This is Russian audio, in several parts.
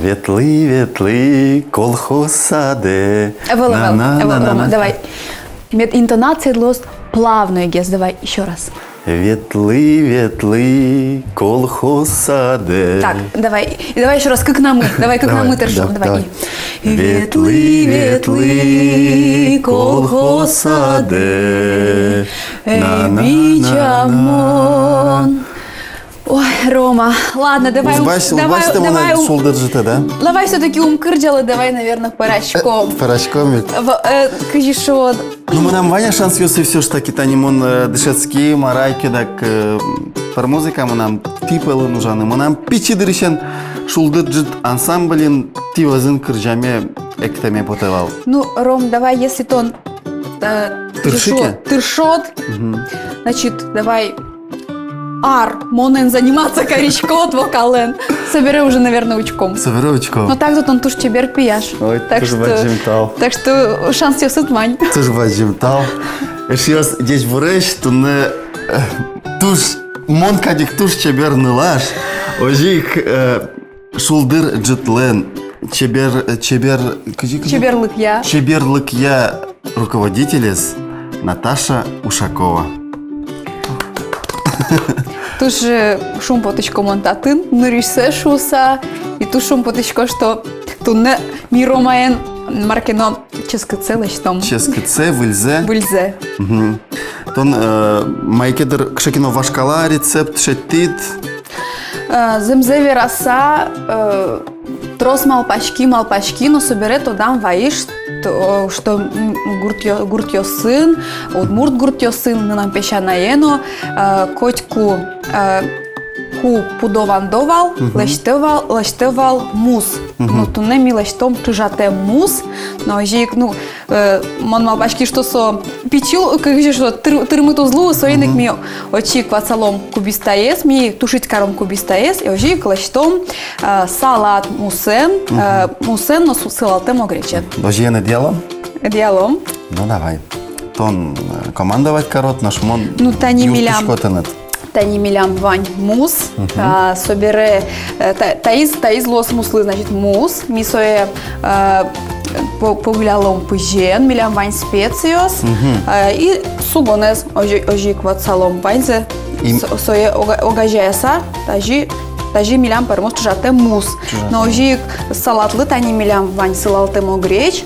Ветлый колхоз саде. Рома, давай. Интонация лост плавную гес, давай еще раз. Ветлый колхоз саде. Так, давай еще раз, как на мы. Давай, как на мы тершим. Давай. Ветлый колхоз саде. Бичамон. Ой, Рома, ладно, давай все-таки умкырджалы, давай, наверное, порошком. Порошком. Кажи, что... Ну, мы нам Ваня шанс ёсы все ж таки танимон дышецкий, марайки, так пар музыка мы нам типалы нужаны. Мы нам пичи дырышен шулдырджит ансамблин тивазын кыржаме эктеме потевал. Ну, Ром, давай, если то он тыршот, значит, давай монен заниматься коричкот вокален. Собери уже, наверное, учком. Собери учком. Ну так тут он туж чебер пияш. Ой, так что шанс тебе сытмань. Тоже ваджимтал. Если здесь врешь, то не туж монкадик туж чебер нылаш. Ожик шулдыр джетлен. Чеберлык я руководителес Наташа Ушакова. Туж шум потычко монтатын, ныришсе шуса, и ту шум потычко, что ту не миромаен маркено ческыце лачтом. Ческыце, выльзе. Выльзе. Тон майкедер кшекино вашкала рецепт шеттит. Земзе вераса трос малпачки, но собере то дам ваиш, что гуртьо сын, удмурт гуртьо сын, нам пещанаено, котьку ку пудовандовал, лештевал мус. Ну, то не ми лештом чужате мус, но жик, ну, мон малпачки, что со печил, как же что, тырмыту злу, соиник ми очик вацалом кубистаес, ми тушить каром кубистаес, и ожик лештом салат мусен, но салатем огречет. Дожьены делом? Делом. Ну, давай. Тон командовать корот наш мон. Ну, тани милям. Тани милям вань мус, собере таиз лос муслы, значит мус, мисое погулялом пыжен, милям вань специос, и сугонез ожик ватсалом ваньзе, сое огажеса, тажи милям пермос чужате мус, но ожик салатлы тани милям вань сылалтем огреч,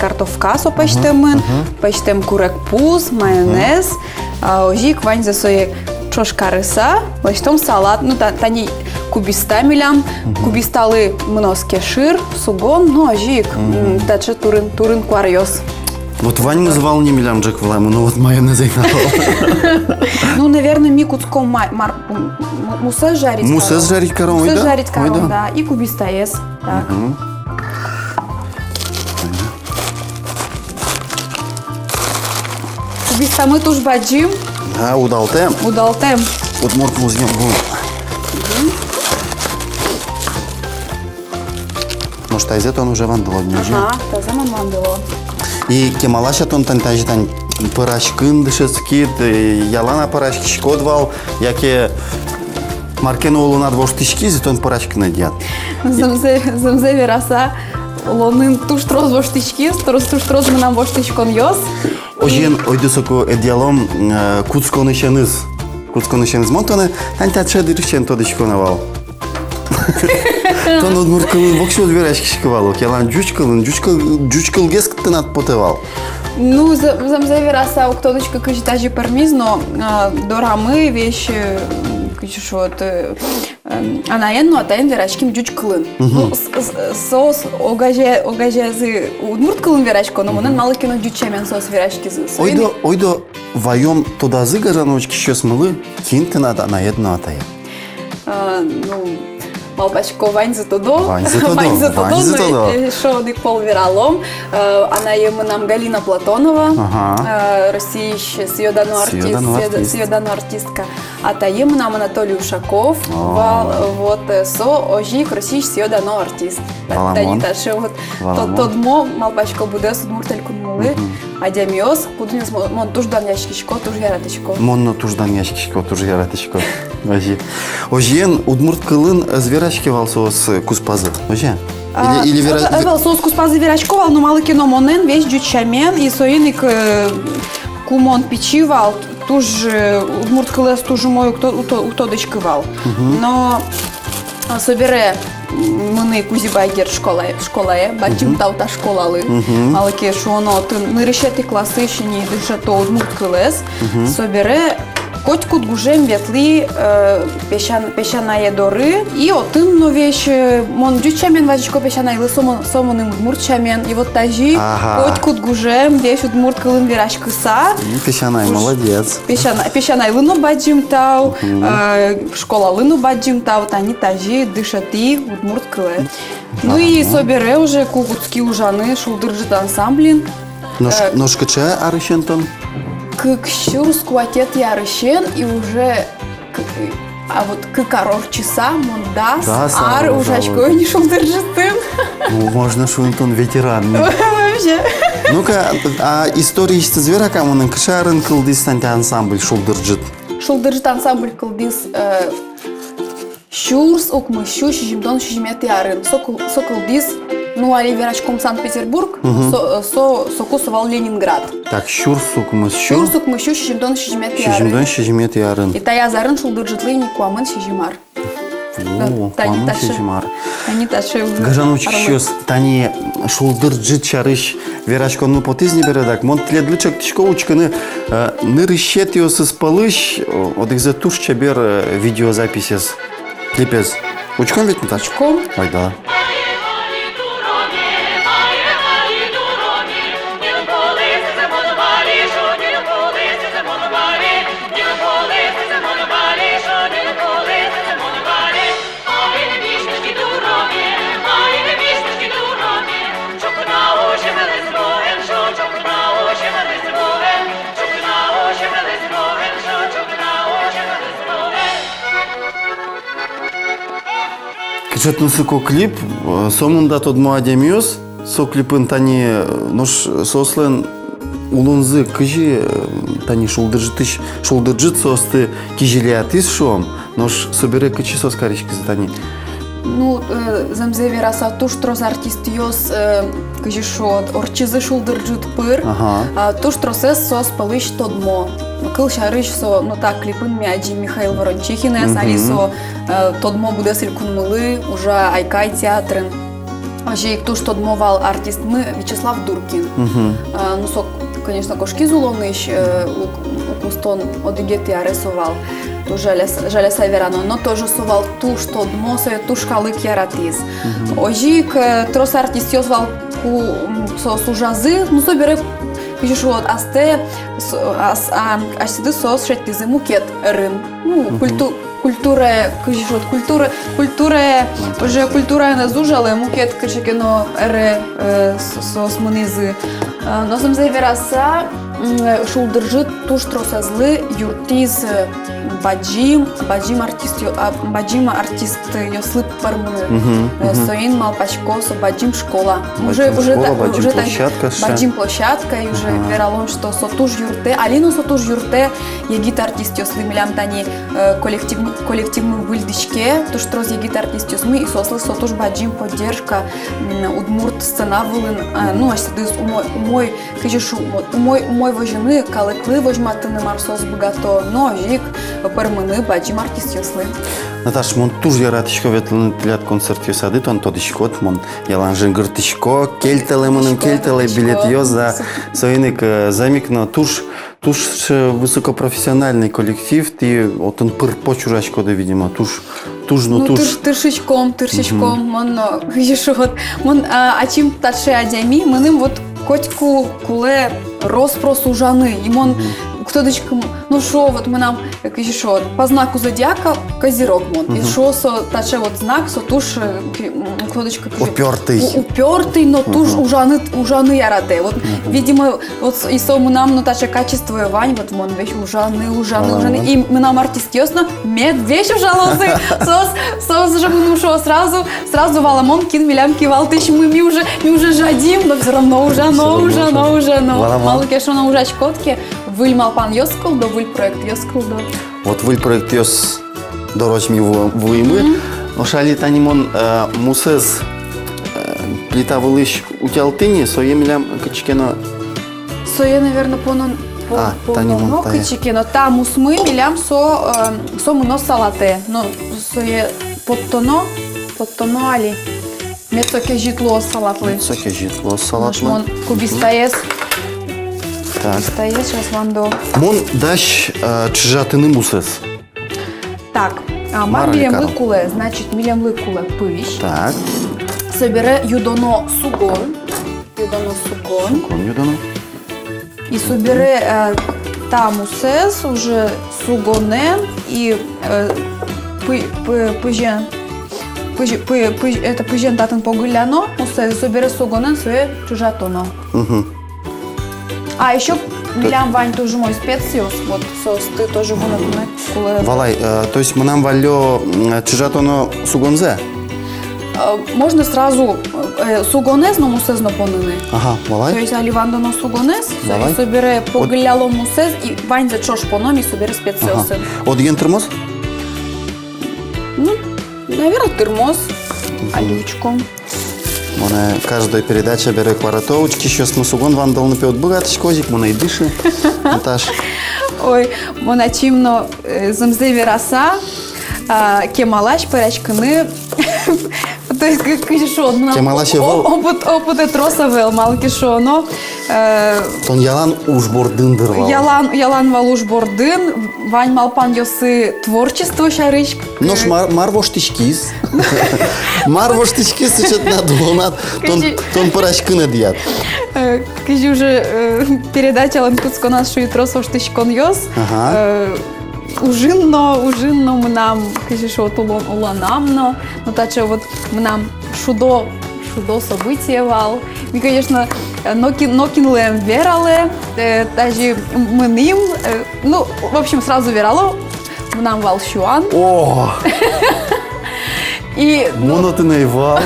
картофка сопачтемын, пачтем курек пуз, майонез, ожик вань за свои чошкарыса, лачтом салат, ну тани кубиста милям, кубисталы мноске шир, сугон, ну ожик, дача турын куарьос. Вот Вань называл не милям Джек Влайму, но вот майонез заигнал. Ну, наверное, ми куцком мусес жарить. Мусес жарить кором, да? Мусес жарить кором, да, и кубиста ес, так. Кубиста мы туж баджим. Да, удалтем. Вот моркву возьмем. Может, а из этого он уже вандало не уже? Ага, тазаман вандало. И кемалаша тон тантажитан пырашкын дышецкит, ялана пырашки шкодвал, яке маркен олуна двоштышки, зетон пырашки надят. Замзе вераса, лонын туштроз воштышки, туштроз мы нам воштышкон йос. Ожен ойдысоку эдиалом куцконышеныз монтоны, тантача дырышчен тодышконавал. Тон удмурткалын вокши одверашки шкывал, окелан жучкал гескттен отпотевал. Ну, замзе вераса, уктодочка кажитажи пармиз, но дорамы вещи, вот, анаен, атаен верашким жучкалын. Сос огажезы удмурткалын верашко, но монен малыкино жучемен сос верашки зы. Ойдо вайом тодазы гажановочки шесмылы, кинтен анаен атаен. Ну, малпачко ваньзы тодо, шо дик пол вералом, она ему нам Галина Платонова, Россия съедана артистка, а та ему нам Анатолий Ушаков, вот со ожик Россия съедана артист. Таниташе вот тот мо малпачко буде судмуртельку мулы, а демиос будем мон туждан яшкишко туж яратышко. Монно туждан яшкишко туж яратышко. Ожи. Ожен удмурт кылын зверачки валсос куспазы. Оже? Или Эвел сос куспазы верачковал, но мало кино монен, весь джучамен, и соиник кумон печивал, тоже удмурт кылыс тоже мой кто дочкывал. Но собере мыны кузибайгер школае, бачим таута школалы, малыке шуоно, ты нырышети классы еще не дышато удмурт кылыс, собере Коть кутгужем ветли песчаные доры, и отын но вещь мон дючамен вачко песчаные лысомоным удмуртчамен, и вот тажи коть кутгужем вещь удмурт кылын верашкыса. Песчаная, молодец. Песчаная лыну баджим тау, школа лыну баджим тау, тани тажи дышати удмурт кылы. Ну и собере уже кукутски ужаны шулдыржит ансамблин. Ножкача арышентон? Кщур скватет ярышен и уже вот к часа мондас ар ужачко не шулдыржитын. Ну, можно шунтон ветеран. Вообще. Ну-ка, а история из звера камонын кшарын кылдис танте ансамбль шулдыржит. Шулдыржит ансамбль кылдис Щурс укмыщу шижимдон шижимет ярын. Сокылдис ну, али верачком Санкт-Петербург, сокусовал Ленинград. Так, щурсук мыщу. Щурсук мыщу шижимдон шижимет ярын. Шижимдон шижимет ярын. И тая зарын шулдыржитлыни куамын шижимар. О, куамын шижимар. Тани таши. Гажануч щус, тани шулдыржит чарыш верачкон ну потизни бередак. Мон тледлычак тишко учканы нырышет ёсыз палыш, одыгзе туш чабер видеозаписес. Клипес. Учком ведь не так? Учком. Ой, да. Кичетн сыко клип, сомунда тод муадемиос, со клипын тани нош сослен улунзы кыжи тани шулдыржит состы кижилиатис шом, нош собере кычи сос каришки за тани. Ну, замзе вераса туш трос артистиос кыжи шот, орчизы шулдыржит пыр, туш тросес сос палыш тодмо. Кыл шарыш со, ну так, клипын мяджи Михаил Ворончихин, али со тодмо буде силькунмылы, уже айкай театрын. Ожи туш тодмовал артист мы Вячеслав Дуркин. Ну, со, конечно, кошки зулоныш, укустон одыгет яресовал. Жалеса верано, но тоже совал туш тодмо, со туш халык яратиз. Ожи трос артистиос вал со сужазы, ну, собере Кыжиш вот асте асиды сос шеттизи мукет рын. Ну, культура, кыжиш вот культура уже культура на зужала мукет кышекено эре сос мунизы. Но замзе вераса шулдыржит туш тросазлы юртиз баджим артист ёслып пармыны. Соин малпачко со баджим школа. Уже баджим площадка и уже вералон что сотуж юрте, алину сотуж юрте егит артист ёслы милям тани коллективный выльдичке, туш троз егит артист ёсмы и сослы сотуж баджим поддержка удмурт сцена вылын. Ну аж сидыс умой кыжишу умой вожины калыклы вожматыны марсос богато, но жик пармыны баджим артист ёслы. Наташ, мон туж яратышко ветлын тлят концерт ёсады, тон тодышкот, мон яланжын гыртышко, кельтелы мыным кельтелы билет ёза, соиник замикно туж высокопрофессиональный коллектив, ты вот он почурачко да, видимо, туж. Тыршичком, мон кыжишот, мон ачим тадше адями, мыным вот котьку куле роспрос ужаны, и мон кто дочка, ну шо, вот мы нам, как еще шо, по знаку зодиака Козерог мон, и шо со таче вот знак, со туш, кто дочка, упертый, но туш ужаны яраде, вот, видимо, вот и со мы нам, ну таче качество Вань, вот мон вещь ужаны, и мы нам артист ясно, мед вещь ужалозы, сос же мы ну шо, сразу валамон кин милям кивал, тысяч мы уже жадим, но все равно ужано, мало кешо на ужач котки. Выль малпан ёскал, да выль проект ёскал, да. Вот выль проект ёс дороч ми вуймы. Ошали танимон мусез плита вылыш утялтыни, соемлям кычкено. Сое, наверное, понон танимон тая. кычики, но там усмы милям со муно салате. Но сое подтоно али. Мецоке житло салатлы. Соке житло Наш салатлы. мон кубистаес. Так. Кубистаес, сейчас вам до. Мон даш чжатыны мусез. Так, Мара мар милям лекару. лыкуле, значит, милям лыкуле пыш. Так. Собере юдоно сугон. Коню дано. И собере там усес уже сугонен и это пыжен татын погыляно, усес собере сугонен свое чужатоно. А еще милям вань тоже мой специос, вот сос ты тоже вон Валай, то есть мы нам валё чжатоно сугонзе? можно сразу сугонез, но мусез но понены. Ага, То валай. есть аливандоно сугонез, Давай. собере погыляло мусез и вань за чош поном и собере специосы. От ген термос? Ну, наверное, термос, оливочку. Моне каждой передаче бере кваратовочки, сейчас мы сугон вандал на пьет богатый козик, моне и дыши. Наташ. Ой, мона чимно замзеви раса, кемалаш перечканы. То есть, как шо, Кемалаш евол. опыт троса вел, малки шо, но Тон ялан уж бордын дырвал. ялан валуш бордын, вань малпан йосы творчество шарыч. Нош марвош тичкис. Марвош тичкис сычет надвонат. Тон парашкына дият. Кыжи уже передача ланкутско нас шуи тросош тышкон йос. Ужинно мнам, кыжи шо тулон уланамно. Но таче вот мнам шудо событие вал. И, конечно, нокин лем верале, даже мыним, ну, в общем, сразу верало, мнам вал шуан. О, И моно ты наивал.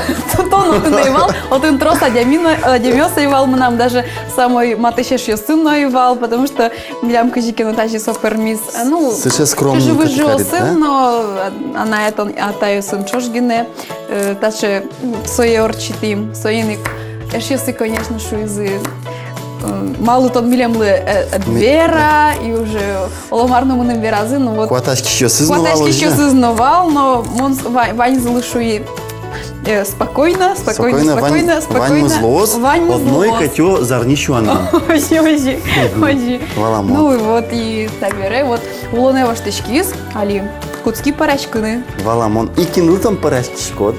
тону ты наивал, один трос адемёс наивал, мнам даже самой матышеш сын наивал, потому что милям кыжики натачи сопермис. Ну, Сейчас скромно. живы сын, но она это атаю сын чошгине, таче свои орчитим, своиник. Эшесы, конечно, шуизы. Мало тон милемлы вера и уже оломарно мунем веразы, но вот Кваташки еще сызнавал. Хваташки еще сызнавал, но он Вань залышует спокойно. Вань злоз. Одной котё зарнищуаном. Ожи. Валамон. Ну и вот и табере, вот улоне ваштышкиз, али куцки парачкыны. Валамон. И кинул там парашкишкот.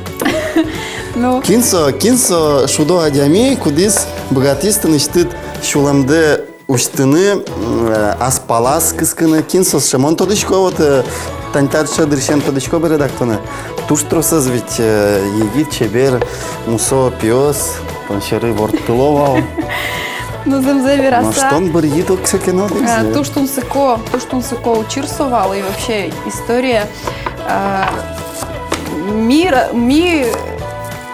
Ну, Кинсо шудо адями, кудис богатистын иштит шуламды уштыны аспалас кыскыны кинсо шамон тодышко вот тантарша дыршен тодышко бередактыны. Туштросыз ведь егит чебер мусо пиос паншеры вортыловал. ну земзе Но вераса. что он бір ет оксакено дегзе? Туштун сыко учирсовал, и вообще история ми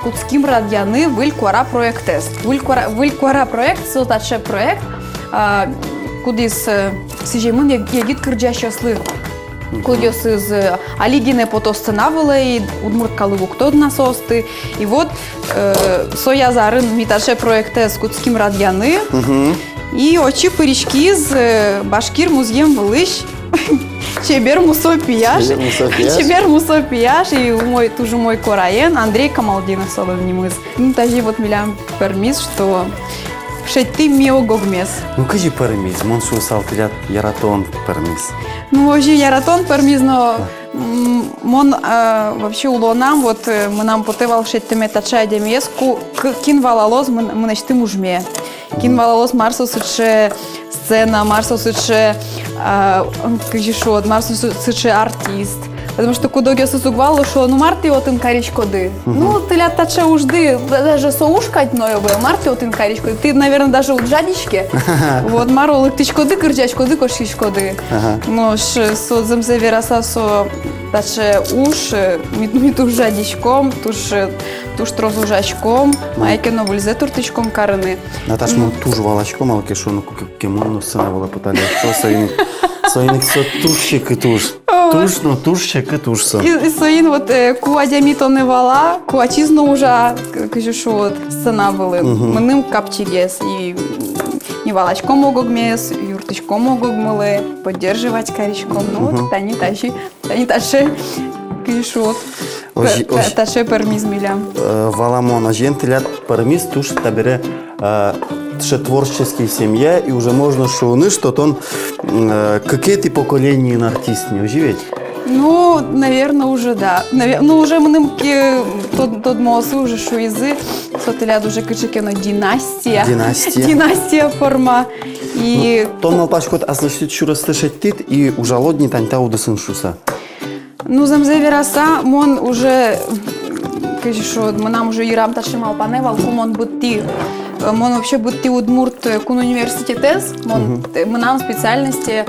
куцким радяны вылькуара проектес. Вылькуара проект, сылтаче проект, кудис сижемын егит кырджащаслы. Кудис из Алигине потостанавала и удмурткалы уктод насосты. И вот соя зарын миташе проектес куцким радяны. И очи пыришки из башкир музеем вылыш. Чебер мусо пияш. И тоже мой кораен Андрей Камалдинов соловнимыз. Ну, даже вот милям пермис, что шети мио гогмес. Ну, кажи пермис, мон шу салтилят яратон пермис. Ну, вообще яратон пермис, но мон вообще улонам, вот мы нам потевал шеттеме тачай демеску, кин валалоз мы начтым ужме. Кин валалоз марсо сыче сцена, марсо сыче кажишот, марсо сыче артист. Потому что кудоги сузугвало, что ну марти отын каричкоды. Ну, ты ля таче ужды, даже соушкать ною был, марти отын каричкоды. Ты, наверное, даже у жадички. Вот мару лыктичкоды, кырчачкоды, кошичкоды. Ну, со земзе вераса со таче уж, миту жадичком, туш трозу жачком, майке новульзе туртичком карыны. Наташ, мы туж валачком, алкешону кемону сына была потали. Что союник со тушик и туш. Туш, но туш чеки тушса. І соїн от куадямі то не вала, куачізно уже, кажу, що от сцена були. Миним капчигес і не валачком могогмес, юрточком могогмали, поддерживать каричком. Ну от тані таши, кажу, що от таши пермізміля. Валамона жентилят пармис туш табере тше творческий семья, и уже можно шоуны, что он какие-то поколения на артист не оживет. Ну, наверное, уже да. Ну, уже миним тот моси уже що ізи, сотеляд уже кичекено династия. Династия форма. И Тон малпашкот, а значит, что расслышать тит, и уже лодни таньта удосын шуса. ну, замзеві раса, мон уже, кажу, що нам уже Ірам ташимал паневал, кумон бутти. Мон вообще бутти удмурт кун университетес, мон нам специальности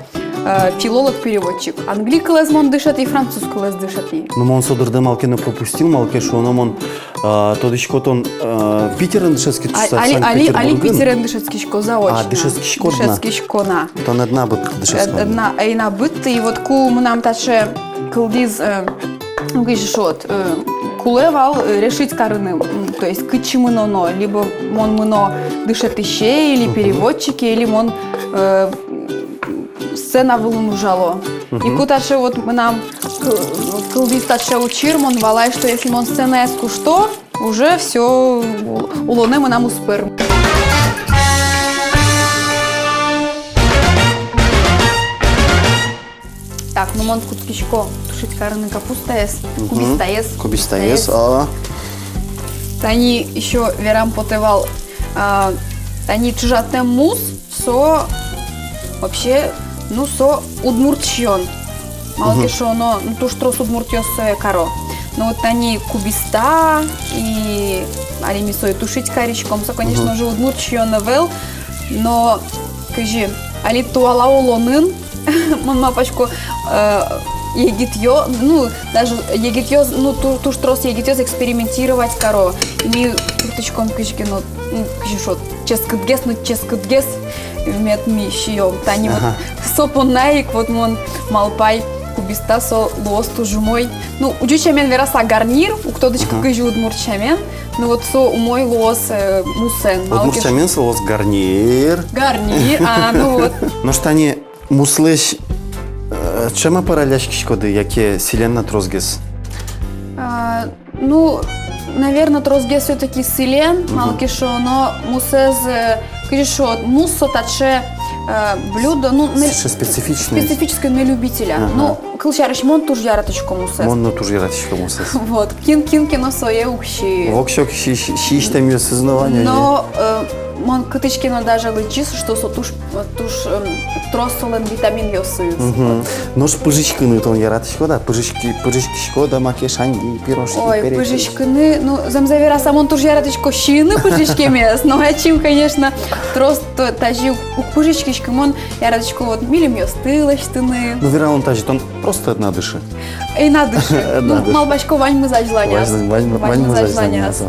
филолог-переводчик. Английский лез мон дышат и французский лез дышат и. Но он содорде малке не пропустил, малке шо, но он тодичкот он Питерен дышецкий туса, Али Питерен дышецкишко заочно. А, дышецкишко дна. Дышецкишко на. То не одна быт дышецкого. Одна быт, и вот ку нам таше кылдиз, ну, кажу, що кулевал решить карыны, то есть кычымыноно, либо мон мыно дышат еще, или переводчики, или мон сцена вылуну жало. И куташе вот мы нам кылдиз таше учир, мон валай, что если мон сцена эску что, уже все улоне мы нам успер. Так, ну мон куткичко тушить карыны капуста ес, кубиста ес. Кубиста ес, а. Тани еще верам потевал, тани чужатне мус, со вообще, ну со удмуртчон. Малки шо, но ну туш трос удмуртьос каро. Но вот тани кубиста и алими сой тушить каричком, со конечно же удмуртчон вел, но кажи, али туала улонын, мон мапачку егитьё, ну даже егитьё, ну туш трос егитьёс экспериментировать каро. Ми курточком кышкино, ну кажи шо, ческотгес, мет ми шиём. Тани вот сопонаик, вот мон малпай кубиста со лосту жумой. Ну учучамен вераса гарнир, у ктодочка кажи удмуртчамен, ну вот со умой лос мусен. Удмуртчамен со лос гарнир. Гарнир, ну вот. Но что они муслыш, чема параляшки шкоды, яке селена трозгес? Ну, наверное, трозгес все-таки селен, малки шо, но мусез, кажи шо, мусо таче блюдо, ну, специфичное. Специфическое на любителя. Ну, кылчарыш мон туж яраточко мусез. Мон туж яраточко мусез. Вот, кино сое укши. Вокшок щищтем ее сознавание. Но мон кытычкино даже лычис, что со туж тросолен витамин йосы. Но ж пыжичкины тон яраточко, да, пыжички шкода, маке шанги, пирожки. Ой, пыжичкины, ну, замзавера самон туж яраточко щины пыжички мес, но очим, конечно, трос тажи у пыжичкишки мон яраточко вот милим йостылыш тыны. Ну, вера он тажит, он просто одна дыши. И на дыши. Ну, малбачко вань мы зажланяс. Вань мы зажланяс.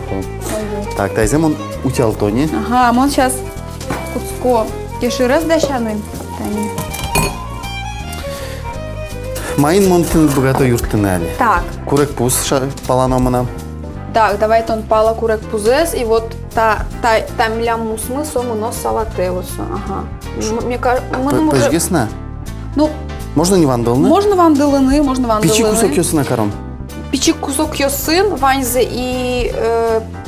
Так, тайзем он утял тони. Ага, мон сейчас куцко кеши раз дашаны. Майын монтын богато юртынали. Так. Курек пус паланомана. Так, давай тон пала курек пузес, и вот та миля мусмы сому нос салатевусу. Ага. Мне кажется, пыжгесна? Ну, можно не вандылны? Можно вандылыны, можно вандылыны. Пичи кусок йосына каром. Пичи кусок йосын, ваньзе и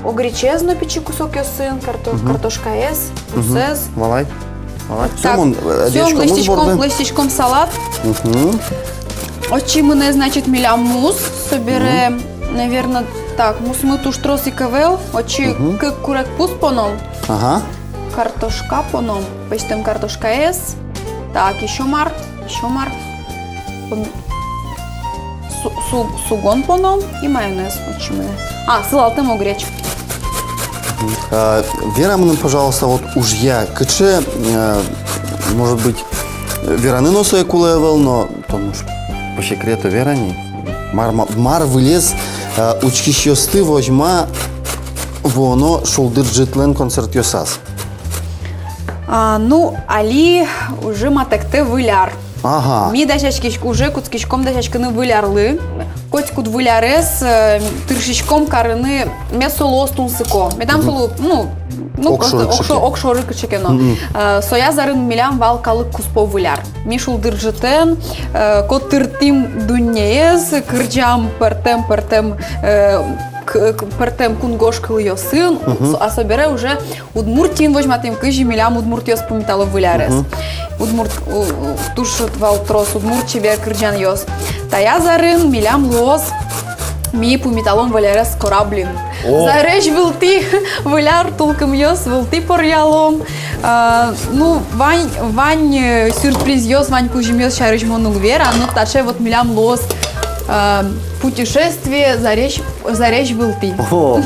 огречезно пичи кусок йосын, картошка эс, пузес. Валай. Так, все, листичком салат. Очи мене, значит, миля мус, собере, наверное, так, мус мы туш троси кавел, очи курек пус поном. Ага. Картошка поном, почтем картошка эс. Так, еще мар. Сугон поном и майонез, очи мене. Салатым огреч. Вера, мне, пожалуйста, вот уж я кыче, может быть, вераны носу кулевел, но тому ж по секрету верани. Мар вылез, учки щосты возьма, воно шулдырджитлен концерт йосас. Ну, али уже матекте выляр. Ага. Ми дашачкиш уже куцкишком дашачканы вылярлы. Коть кут вылярес тыршичком карыны месолос тунсыко. Медам солу, окшоры кычекено. Соя зарын милям вал калык куспо выляр. Мишул дыржетен, кот тыртим дунеез, кырджам пертем кунгош кылıyor сын, а собере уже удмуртин возьматым кыжи милям удмуртиос помитало вылярес. Удмурт тушит валтрос удмурчи вер кырджан йос. Тая зарын милям лос ми помиталом вылярес кораблин. Зарежь вылти выляр толком йос, вылти порялом. Ну, вань сюрприз йос, вань кужимёс шарыш монуг вера, но таче вот милям лос путешествие заречь был ты. О,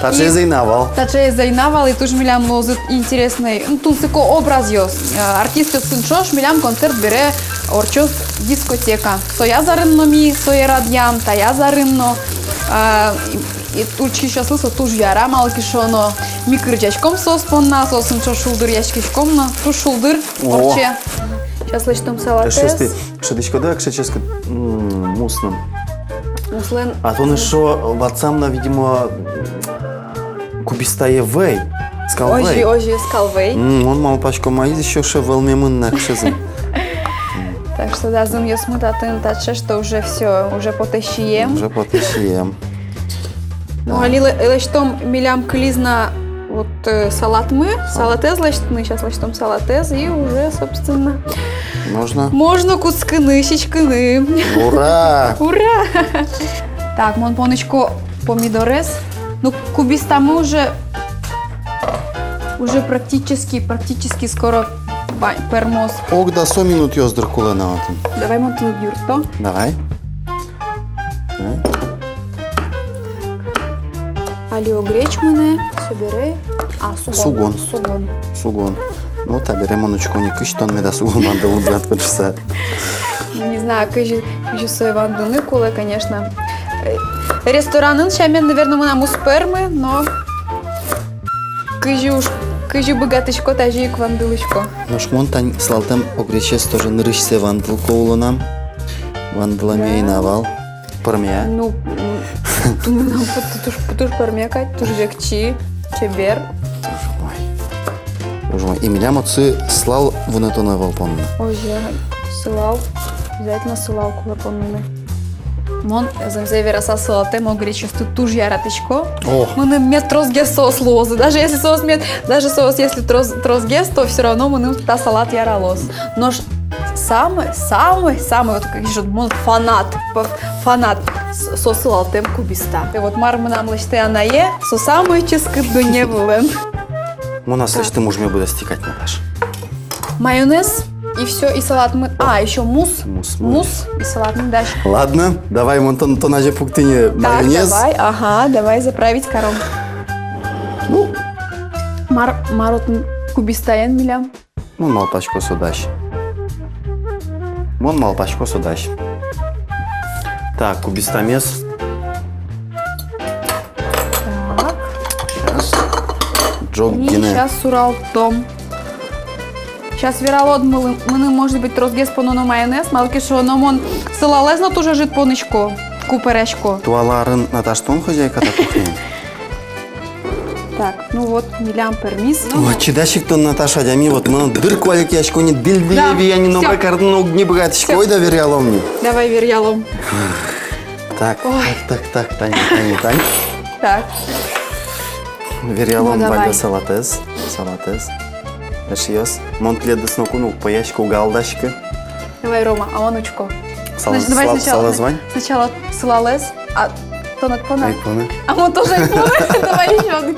таче зайнавал. Таче зайнавал, и тоже милям лозит интересный. Тут такой образ ёс. Артист сыншош милям концерт бере орчос дискотека. Соя зарынно ми, соя радьям, тая зарынно. И тут еще слышал, туж яра малкишоно. Ми кырджачком соспонна, сосыншош шулдыр яшкишкомно. Туж шулдыр орче. Сейчас лечтом салатес. Что ты шкода, как сейчас мусным. Муслен. А то что ватсамна, видимо, кубистае вей. Скалвей. Ожи, скалвей. Он мал пачку маиз еще шевелме мынна кшезы. Так что да, зум ёсмут, а ты таче, что уже все, уже потащием. Уже потащием. Ну, а лечтом милям клизна вот салат мы, салатез лечтны, сейчас лечтом салатез, и уже, собственно, можно куцканы, щечканы. Ура! Ура! Так, монпоночку помидорес. Ну, кубиста мы уже практически скоро пермос. Ок, да, 100 минут ёздыр кулена отын. Давай монтын юрто. Давай. Алио гречмане, собере. Сугон. Ну, та берем моночку не кыштон, меда сугон надо убрать почаса. Не знаю, кыжи сой вандуны куле, конечно. Ресторанын шамен, наверное, мы нам успермы, но кыжи богатышко, тажи к вандылышко. Наш монтань слалтам огречес тоже нырышсе вандылко улынам. Вандыламей навал. Пармия. Ну, туж пармекать, туж векчи, чебер. Боже мой. И меня моцы слал вынатона волпонна. Ой, сылал. Обязательно сылал кулапонны. Мон земзевера сосала тему гречесту туж яратышко. Мы метрозге соус лозы. Даже если соус если трозгес, то все равно мы та салат яралос. Но самый вот как же фанат сосылал тем кубиста. И вот мармы нам лечты анае, со самый ческит до не вылен. У нас лишь ты можешь мне будет стекать, Наташа. Майонез и все, и салат мы. А, еще мусс и салат мы дальше. Ладно, давай монтон то на же пуктине майонез. Давай заправить кором. Ну, марот кубистаен милям. Мон мал пачку судаш. Так, кубистамес. Так. И сейчас сурал том. Сейчас веролод мы может быть розгес пононо майонез, малки шо, но мон сылалезно тоже жит понычко, куперешко. Туаларын Наташтон хозяйка та кухни. Так, ну вот, милям пермис. Вот чедащик то Наташа дями, вот мы дырку алик яшко не дильдилеви, я не новый кардинал не богатышко, ой да верялом мне. Давай верялом. Так, Тань. Так. Верялом вальда салатез. Эшиос. Монтледа снокуну пояшку галдашка. Давай, Рома, а онучко. Давай сначала сылалез, а тонат пона. Айпона. А мон тоже айпона. Давай еще.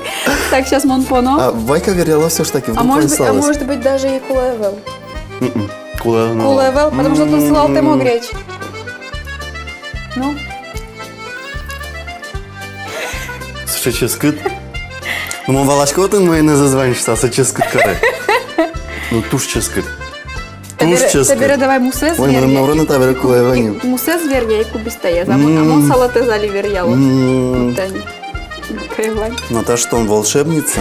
Так, сейчас монпоно. А Вайка веряла все ж таки в может быть даже и кулевел. Кулевел, потому что тут сылал тему греч. Ну? Слушай, ческит. Ну, мон валашко ты мои не зазвонишь, а ческит кары. Ну, туш ческит. Табере давай мусез верге. Ой, наврана табере кулевел. Мусез верге и кубистая. А мон салате зали верьяло. Наташа, что он волшебница?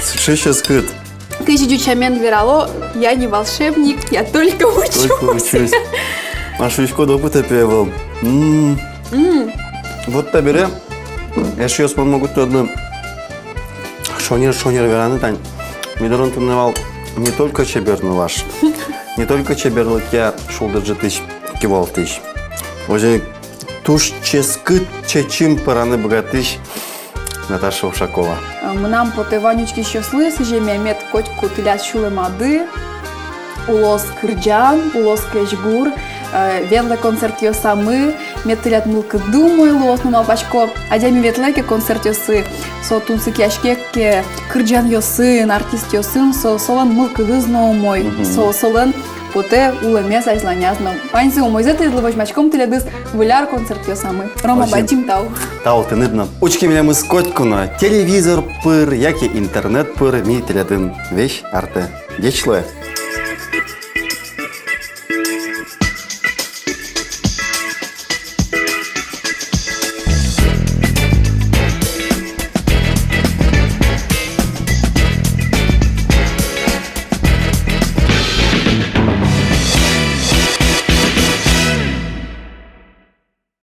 Слушай, ческит. Кыжи дючамен верало, я не волшебник, я только учусь. Только учусь. А шучко допу тепевал. Вот табире. Эш ёсман могут тодны. Шонер вераны тань. Мидорон тунневал не только чеберны ваш. Не только чеберлык я шулдыржы тыш кивал тыш. Уже туш ческыт чечим параны богатыш Наташа Ушакова. Мнам потеванючки щосли, сижи мемет котку тыляс шулы мады, улос кырджан, улос кэжгур, ведле концерт йосамы, мет тылят мылкы думой, улос мамалпачко, адями ветлеке концерт йосы, со тунсы кяшкекке, кырджан йосын, артист йосын, со солан мылкы гызно умой, со солан поте улемес айзланязно. Паньсы умойзеты зловочмачком тылядыс, выляр концерт йосамы. Рома бачим тау. Тау тыныдна. Учки меня мы с коткуна. Телевизор пыр, яки интернет пыр, ми телядын вещь арте. Дечлы.